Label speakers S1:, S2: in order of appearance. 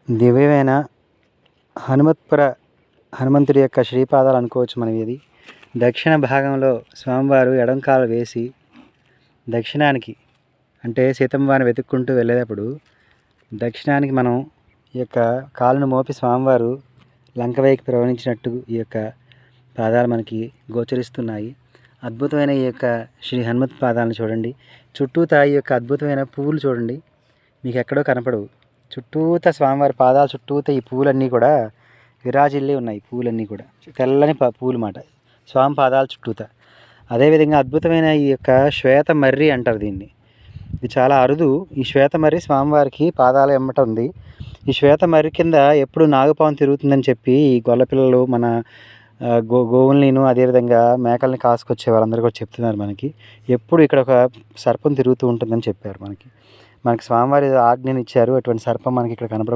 S1: దివ్యమైన హనుమంతుడి యొక్క శ్రీపాదాలు అనుకోవచ్చు మనం. ఇది దక్షిణ భాగంలో స్వామివారు ఎడంకాలు వేసి దక్షిణానికి అంటే సీతమ్మవారిని వెతుక్కుంటూ వెళ్ళేటప్పుడు దక్షిణానికి మనం ఈ యొక్క కాలును మోపి స్వామివారు లంక వైపు ప్రవహించినట్టు ఈ యొక్క పాదాలు మనకి గోచరిస్తున్నాయి. అద్భుతమైన ఈ యొక్క శ్రీ హనుమత్ పాదాలను చూడండి. చుట్టూతా ఈ యొక్క అద్భుతమైన పువ్వులు చూడండి, మీకు ఎక్కడో కనపడవు. చుట్టూతా స్వామివారి పాదాల చుట్టూతా ఈ పూలన్నీ కూడా విరాజిల్లి ఉన్నాయి. పూలన్నీ కూడా తెల్లని పూలు మాట స్వామి పాదాల చుట్టూతా. అదేవిధంగా అద్భుతమైన ఈ యొక్క శ్వేత మర్రి అంటారు దీన్ని. ఇది చాలా అరుదు. ఈ శ్వేత మర్రి స్వామివారికి పాదాల ఎమ్మట ఉంది. ఈ శ్వేత మర్రి కింద ఎప్పుడు నాగపాము తిరుగుతుందని చెప్పి ఈ గొల్లపిల్లలు మన గోవుల్నిను అదేవిధంగా మేకల్ని కాసుకొచ్చే వాళ్ళందరూ కూడా చెప్తున్నారు మనకి. ఎప్పుడు ఇక్కడ ఒక సర్పం తిరుగుతూ ఉంటుందని చెప్పారు మనకి. స్వామివారి ఆజ్ఞని ఇచ్చారు. అటువంటి సర్పం మనకి ఇక్కడ కనపడ